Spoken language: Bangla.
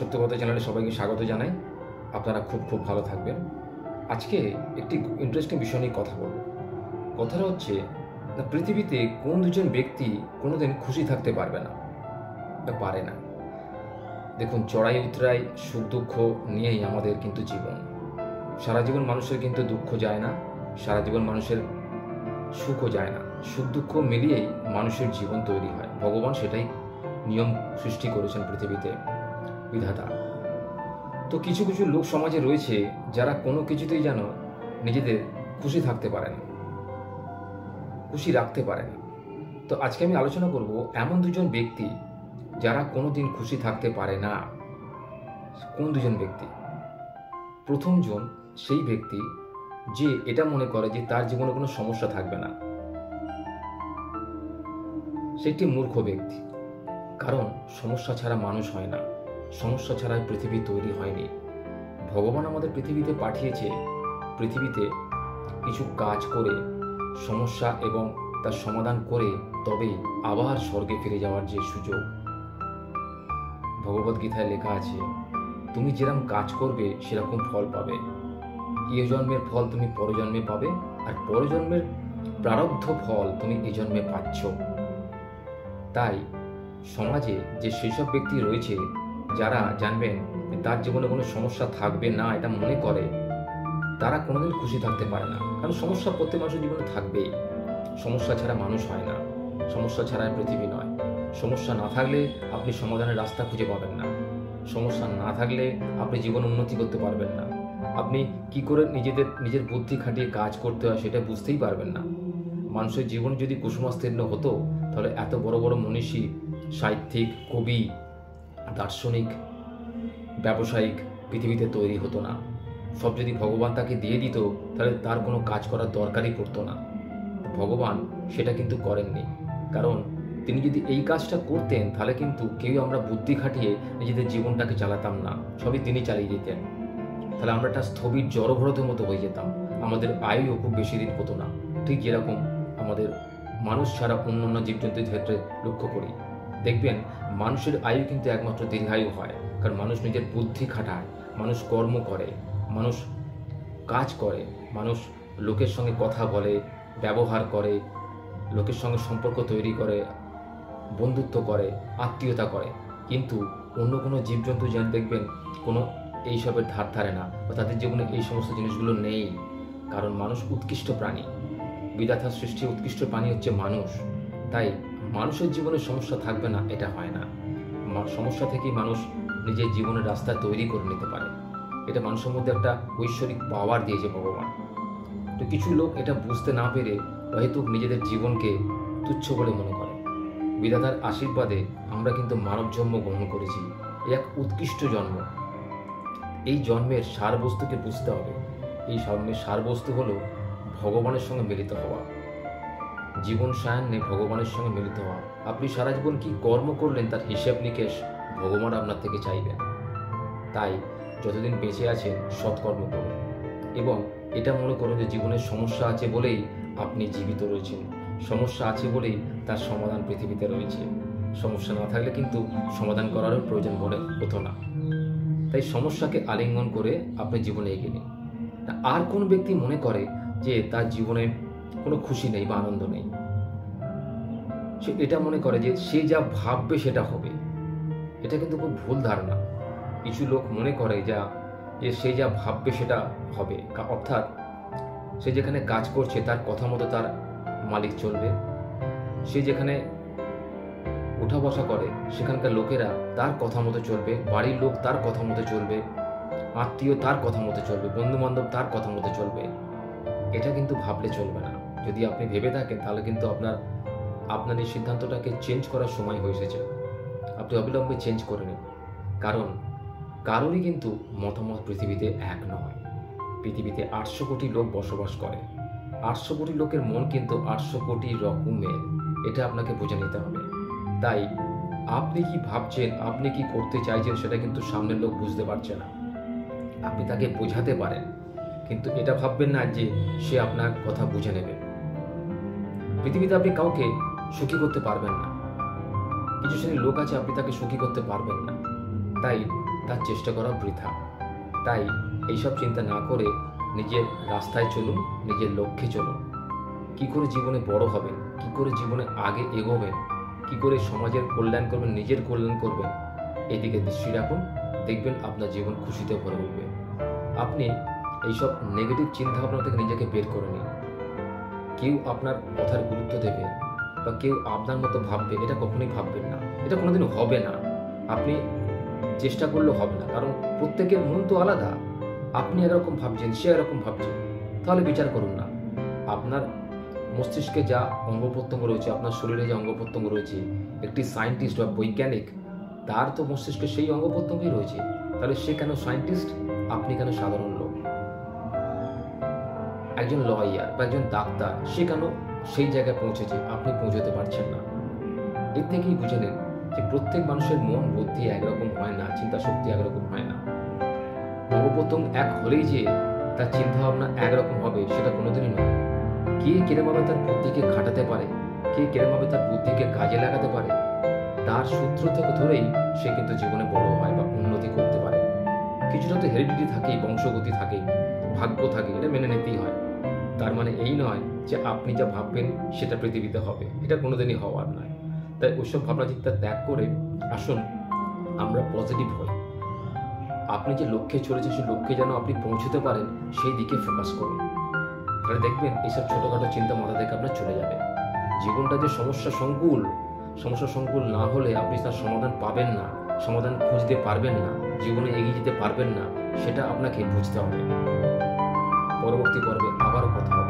সত্য কথা চ্যানেলে সবাইকে স্বাগত জানাই। আপনারা খুব ভালো থাকবেন। আজকে একটি ইন্টারেস্টিং বিষয় নিয়ে কথা বলব। কথাটা হচ্ছে পৃথিবীতে কোন দুজন ব্যক্তি কোনোদিন খুশি থাকতে পারবে না বা পারে না। দেখুন, চড়াই উতরাই সুখ দুঃখ নিয়েই আমাদের কিন্তু জীবন। সারা জীবন মানুষের কিন্তু দুঃখ যায় না, সারা জীবন মানুষের সুখও যায় না। সুখ দুঃখ মিলিয়েই মানুষের জীবন তৈরি হয়। ভগবান সেটাই নিয়ম সৃষ্টি করেছেন পৃথিবীতে, বিধাতা। তো কিছু কিছু লোক সমাজে রয়েছে যারা কোনো কিছুতেই যেন নিজেদের খুশি থাকতে পারে না, খুশি রাখতে পারে না। তো আজকে আমি আলোচনা করব এমন দুজন ব্যক্তি যারা কোনোদিন খুশি থাকতে পারে না। কোন দুজন ব্যক্তি? প্রথম জন সেই ব্যক্তি যে এটা মনে করে যে তার জীবনে কোনো সমস্যা থাকবে না। সে একটি মূর্খ ব্যক্তি, কারণ সমস্যা ছাড়া মানুষ হয় না, সমস্যা ছাড়া পৃথিবী তৈরি হয়নি। ভগবান আমাদের পৃথিবীতে পাঠিয়েছে পৃথিবীতে কিছু কাজ করে সমস্যা এবং তার সমাধান করে তবেই আবার স্বর্গে ফিরে যাওয়ার যে সুযোগ। ভগবদ্গীতায় লেখা আছে, তুমি যেরকম কাজ করবে সেরকম ফল পাবে। এই জন্মের ফল তুমি পরজন্মে পাবে, আর পরজন্মের প্রারব্ধ ফল তুমি এই জন্মে পাচ্ছ। তাই সমাজে যে সেসব ব্যক্তি রয়েছে যারা জানবেন তার জীবনে কোনো সমস্যা থাকবে না এটা মনে করে, তারা কোনোদিন খুশি থাকতে পারে না। কারণ সমস্যা প্রত্যেক মানুষের জীবনে থাকবেই। সমস্যা ছাড়া মানুষ হয় না, সমস্যা ছাড়া পৃথিবী নয়। সমস্যা না থাকলে আপনি সমাধানের রাস্তা খুঁজে পাবেন না, সমস্যা না থাকলে আপনি জীবন উন্নতি করতে পারবেন না। আপনি কি করে নিজের বুদ্ধি খাটিয়ে কাজ করতে হয় সেটা বুঝতেই পারবেন না। মানুষের জীবন যদি কুসুমাস্তীর্ণ হতো তাহলে এত বড় বড় মনীষী, সাহিত্যিক, কবি, দার্শনিক, ব্যবসায়িক পৃথিবীতে তৈরি হতো না। সব যদি ভগবান তাকে দিয়ে দিত তাহলে তার কোনো কাজ করার দরকারই পড়তো না। ভগবান সেটা কিন্তু করেননি, কারণ তিনি যদি এই কাজটা করতেন তাহলে কিন্তু কেউ আমরা বুদ্ধি খাটিয়ে নিজেদের জীবনটাকে চালাতাম না, সবই তিনি চালিয়ে দিতেন। তাহলে আমরা একটা স্থবির জড়ভরতের মতো হয়ে যেতাম, আমাদের আয়ুও খুব বেশি দিন হতো না। ঠিক যেরকম আমাদের মানুষ ছাড়া অন্যান্য জীবজন্তুর ক্ষেত্রে লক্ষ্য করি, দেখবেন মানুষের আয়ু কিন্তু একমাত্র দীর্ঘায়ু হয়, কারণ মানুষ নিজের বুদ্ধি খাটায়, মানুষ কর্ম করে, মানুষ কাজ করে, মানুষ লোকের সঙ্গে কথা বলে, ব্যবহার করে, লোকের সঙ্গে সম্পর্ক তৈরি করে, বন্ধুত্ব করে, আত্মীয়তা করে। কিন্তু অন্য কোনো জীবজন্তু যেন দেখবেন কোনো এইসবের ধার ধারে না, বা তাদের জীবনে এই সমস্ত জিনিসগুলো নেই। কারণ মানুষ উৎকৃষ্ট প্রাণী, বিধাতার সৃষ্টি উৎকৃষ্ট প্রাণী হচ্ছে মানুষ। তাই মানুষের জীবনে সমস্যা থাকবে না এটা হয় না। সমস্যা থেকেই মানুষ নিজের জীবনের রাস্তা তৈরি করে নিতে পারে। এটা মানুষের মধ্যে একটা ঐশ্বরিক পাওয়ার দিয়েছে ভগবান। তো কিছু লোক এটা বুঝতে না পেরে হয়তো নিজেদের জীবনকে তুচ্ছ বলে মনে করে। বিধাতার আশীর্বাদে আমরা কিন্তু মানব জন্ম গ্রহণ করেছি, এক উৎকৃষ্ট জন্ম। এই জন্মের সারবস্তুকে বুঝতে হবে। এই জন্মের সারবস্তু হলো ভগবানের সঙ্গে মিলিত হওয়া, জীবন সায়ান্নে ভগবানের সঙ্গে মিলিত হওয়া। আপনি সারা জীবন কি কর্ম করলেন তার হিসেব নিকেশ ভগবান আপনার থেকে চাইবেন। তাই যতদিন বেঁচে আছেন সৎকর্ম করুন, এবং এটা মনে করুন যে জীবনের সমস্যা আছে বলেই আপনি জীবিত রয়েছেন, সমস্যা আছে বলেই তার সমাধান পৃথিবীতে রয়েছে। সমস্যা না থাকলে কিন্তু সমাধান করারও প্রয়োজন মনে হতো না। তাই সমস্যাকে আলিঙ্গন করে আপনি জীবনে এগিয়ে নিন। আর কোন ব্যক্তি মনে করে যে তার জীবনে কোনো খুশি নেই বা আনন্দ নেই, সে এটা মনে করে যে সে যা ভাববে সেটা হবে। এটা কিন্তু খুব ভুল ধারণা। কিছু লোক মনে করে যে সে যা ভাববে সেটা হবে, অর্থাৎ সে যেখানে কাজ করছে তার কথা মতো তার মালিক চলবে, সে যেখানে উঠা বসা করে সেখানকার লোকেরা তার কথা মতো চলবে, বাড়ির লোক তার কথা মতো চলবে, আত্মীয় তার কথা মতো চলবে, বন্ধু বান্ধব তার কথা মতো চলবে। এটা কিন্তু ভাবলে চলবে না। যদি আপনি ভেবে থাকেন তাহলে কিন্তু আপনার এই সিদ্ধান্তটাকে চেঞ্জ করার সময় হয়ে এসেছে। আপনি অবিলম্বে চেঞ্জ করে নিন, কারণ কারোরই কিন্তু মতামত পৃথিবীতে এক নয়। পৃথিবীতে 800 কোটি লোক বসবাস করে, 800 কোটি লোকের মন কিন্তু 800 কোটি রকমের। এটা আপনাকে বুঝে নিতে হবে। তাই আপনি কি ভাবছেন, আপনি কি করতে চাইছেন সেটা কিন্তু সামনের লোক বুঝতে পারছে না। আপনি তাকে বোঝাতে পারেন, কিন্তু এটা ভাববেন না যে সে আপনার কথা বুঝে নেবে। পৃথিবীতে আপনি কাউকে সুখী করতে পারবেন না। কিছু শ্রেণীর লোক আছে আপনি তাকে সুখী করতে পারবেন না। তাই তার চেষ্টা করা বৃথা। তাই এইসব চিন্তা না করে নিজের রাস্তায় চলুন, নিজের লক্ষ্যে চলুন। কি করে জীবনে বড় হবেন, কি করে জীবনে আগে এগোবেন, কি করে সমাজের কল্যাণ করবেন, নিজের কল্যাণ করবেন, এদিকে দৃষ্টি রাখুন। দেখবেন আপনার জীবন খুশিতে ভরে উঠবে। আপনি এইসব নেগেটিভ চিন্তাভাবনা থেকে নিজেকে বের করে নিন। কেউ আপনার কথার গুরুত্ব দেবে বা কেউ আপনার মতো ভাববে, এটা কখনোই ভাববেন না। এটা কোনোদিন হবে না। আপনি চেষ্টা করলেও হবে না, কারণ প্রত্যেকের মন তো আলাদা। আপনি এরকম ভাবছেন, সে এরকম ভাবছেন, তাহলে বিচার করুন না। আপনার মস্তিষ্কে যা অঙ্গ প্রত্যঙ্গ রয়েছে, আপনার শরীরে যে অঙ্গ প্রত্যঙ্গ রয়েছে, একটি সায়েন্টিস্ট বা বৈজ্ঞানিক, তার তো মস্তিষ্কে সেই অঙ্গ প্রত্যঙ্গই রয়েছে। তাহলে সে কেন সায়েন্টিস্ট, আপনি কেন সাধারণ লোক? একজন লয়ার বা একজন ডাক্তার, সে কেন সেই জায়গায় পৌঁছেছে, আপনি পৌঁছতে পারছেন না? এর থেকেই বুঝে নেন যে প্রত্যেক মানুষের মন বুদ্ধি একরকম হয় না, চিন্তা শক্তি একরকম হয় না। অঙ্গ প্রত্যঙ্গ এক হলেই যে তার চিন্তা ভাবনা একরকম হবে, সেটা কোনোদিনই নয়। কে কিরমভাবে তার বুদ্ধিকে খাটাতে পারে, কে কিরমভাবে তার বুদ্ধিকে কাজে লাগাতে পারে, তার সূত্র থেকে ধরেই সে কিন্তু জীবনে বড় হয় বা উন্নতি করতে পারে। কিছুটা তো হেরিডিটি থাকেই, বংশগতি থাকেই, ভাগ্য থাকে, এটা মেনে নিতেই হয়। তার মানে এই নয় যে আপনি যা ভাববেন সেটা পৃথিবীতে হবে, এটা কোনোদিনই হওয়ার নয়। তাই ওইসব ভাবনা চিন্তা ত্যাগ করে আসুন আমরা পজিটিভ হই। আপনি যে লক্ষ্যে চলেছেন, সেই লক্ষ্যে যেন আপনি পৌঁছতে পারেন, সেই দিকে ফোকাস করুন। তাহলে দেখবেন এইসব ছোটোখাটো চিন্তা মাথা থেকে আপনার চলে যাবে। জীবনটা যে সমস্যা সংকুল না হলে আপনি তার সমাধান পাবেন না, সমাধান খুঁজতে পারবেন না, জীবনে এগিয়ে যেতে পারবেন না, সেটা আপনাকে বুঝতে হবে। পরবর্তী পর্বে আবারও কথা হবে।